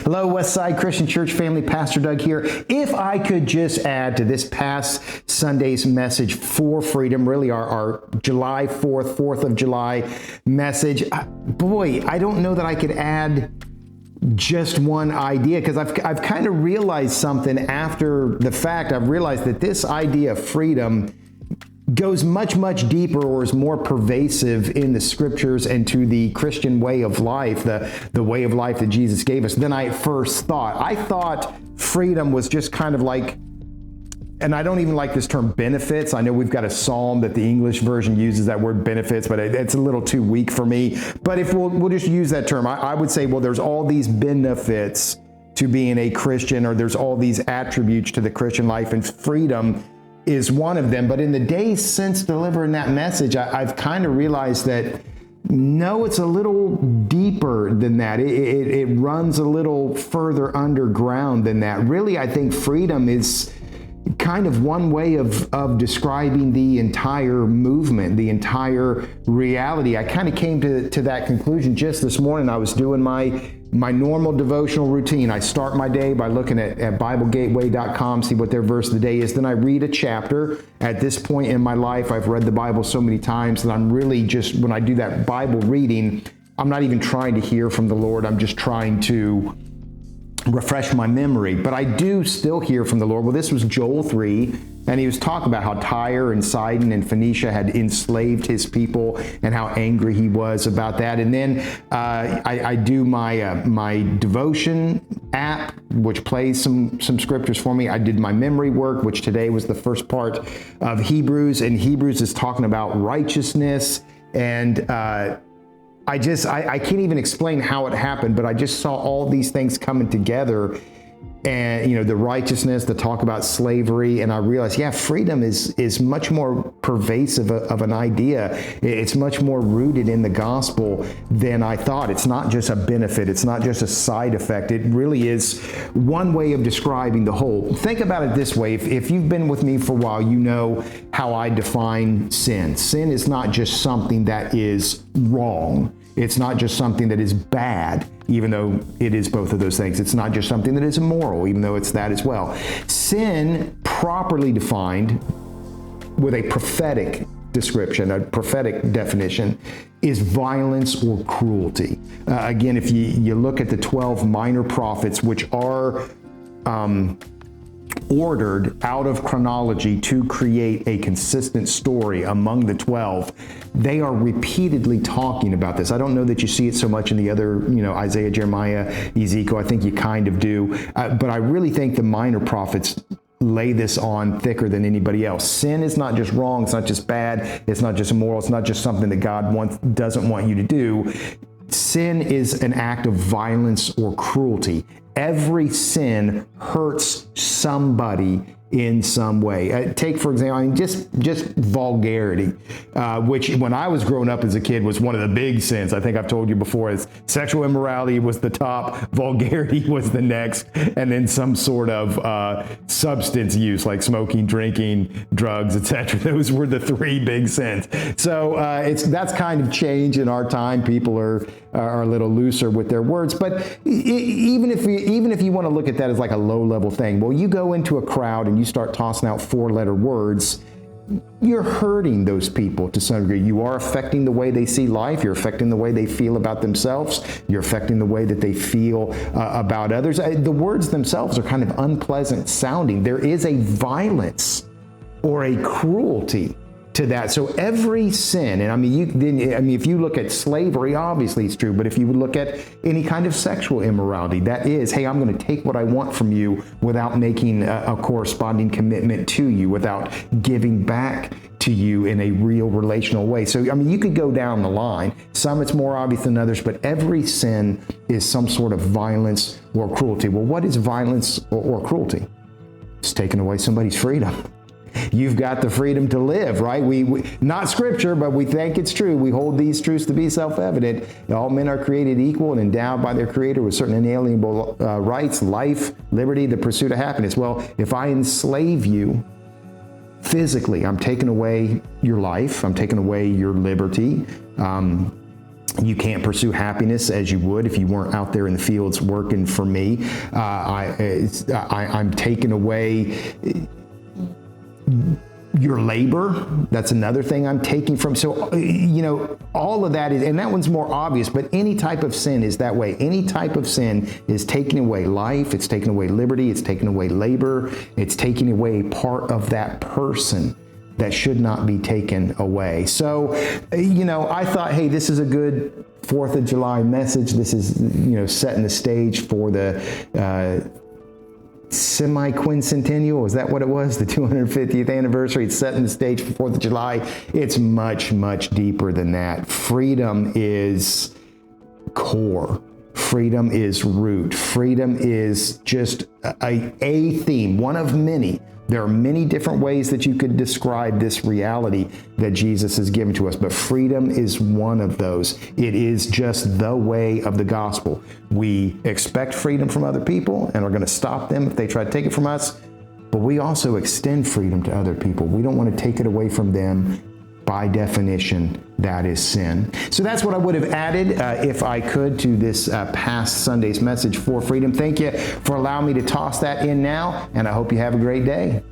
Hello, Westside Christian Church family. Pastor Doug here. If I could just add to this past Sunday's message for freedom, really our July 4th of July message, I don't know that I could add just one idea, because I've kind of realized something after the fact. I've realized that this idea of freedom goes much deeper, or is more pervasive in the scriptures and to the Christian way of life, the way of life that Jesus gave us, than I first thought. I thought freedom was just kind of like, and I don't even like this term benefits. I know we've got a psalm that the English version uses that word benefits, but it's a little too weak for me. But if we'll just use that term, I would say, well, there's all these benefits to being a Christian, or there's all these attributes to the Christian life, and freedom is one of them. But in the days since delivering that message, I've kind of realized that no, it's a little deeper than that. It runs a little further underground than that. Really, I think freedom is kind of one way of describing the entire movement, the entire reality. I kind of came to that conclusion just this morning. I was doing my normal devotional routine. I start my day by looking at BibleGateway.com, see what their verse of the day is. Then I read a chapter. At this point in my life, I've read the Bible so many times that I'm really just, when I do that Bible reading, I'm not even trying to hear from the Lord. I'm just trying to refresh my memory. But I do still hear from the Lord. Well, this was Joel 3, and he was talking about how Tyre and Sidon and Phoenicia had enslaved his people and how angry he was about that. And then I do my devotion app, which plays some scriptures for me. I did my memory work, which today was the first part of Hebrews, and Hebrews is talking about righteousness. And I can't even explain how it happened, but I just saw all these things coming together, and the righteousness, the talk about slavery, and I realized, freedom is much more pervasive of an idea. It's much more rooted in the gospel than I thought. It's not just a benefit. It's not just a side effect. It really is one way of describing the whole. Think about it this way. If you've been with me for a while, you know how I define sin. Sin is not just something that is wrong. It's not just something that is bad, even though it is both of those things. It's not just something that is immoral, even though it's that as well. Sin, properly defined with a prophetic description, a prophetic definition, is violence or cruelty. Again, if you look at the 12 minor prophets, which are ordered out of chronology to create a consistent story among the 12, they are repeatedly talking about this. I don't know that you see it so much in the other, Isaiah, Jeremiah, Ezekiel. I think you kind of do. But I really think the minor prophets lay this on thicker than anybody else. Sin is not just wrong. It's not just bad. It's not just immoral. It's not just something that God doesn't want you to do. Sin is an act of violence or cruelty. Every sin hurts somebody in some way. Take, for example, just vulgarity, which when I was growing up as a kid was one of the big sins. I think I've told you before, is sexual immorality was the top, vulgarity was the next, and then some sort of substance use like smoking, drinking, drugs, etc. Those were the three big sins. So that's kind of changed in our time. People are a little looser with their words. But even if you want to look at that as like a low-level thing, well, you go into a crowd and you start tossing out four-letter words, you're hurting those people to some degree. You are affecting the way they see life. You're affecting the way they feel about themselves. You're affecting the way that they feel about others. The words themselves are kind of unpleasant sounding. There is a violence or a cruelty to that. So every sin, and if you look at slavery, obviously it's true, but if you would look at any kind of sexual immorality, that is, hey, I'm going to take what I want from you without making a corresponding commitment to you, without giving back to you in a real relational way. So, you could go down the line. Some it's more obvious than others, but every sin is some sort of violence or cruelty. Well, what is violence or cruelty? It's taking away somebody's freedom. You've got the freedom to live, right? We not scripture, but we think it's true. We hold these truths to be self-evident. All men are created equal and endowed by their Creator with certain inalienable rights, life, liberty, the pursuit of happiness. Well, if I enslave you physically, I'm taking away your life. I'm taking away your liberty. You can't pursue happiness as you would if you weren't out there in the fields working for me. I'm taking away your labor. That's another thing I'm taking from. So, all of that is, and that one's more obvious, but any type of sin is that way. Any type of sin is taking away life. It's taking away liberty. It's taking away labor. It's taking away part of that person that should not be taken away. So, I thought, hey, this is a good 4th of July message. This is, setting the stage for the semi-quincentennial. Is that what it was? The 250th anniversary. It's setting the stage for 4th of July. It's much, much deeper than that. Freedom is core. Freedom is root. Freedom is just a theme, one of many. There are many different ways that you could describe this reality that Jesus has given to us, but freedom is one of those. It is just the way of the gospel. We expect freedom from other people and are going to stop them if they try to take it from us, but we also extend freedom to other people. We don't want to take it away from them. By definition, that is sin. So that's what I would have added if I could to this past Sunday's message for freedom. Thank you for allowing me to toss that in now, and I hope you have a great day.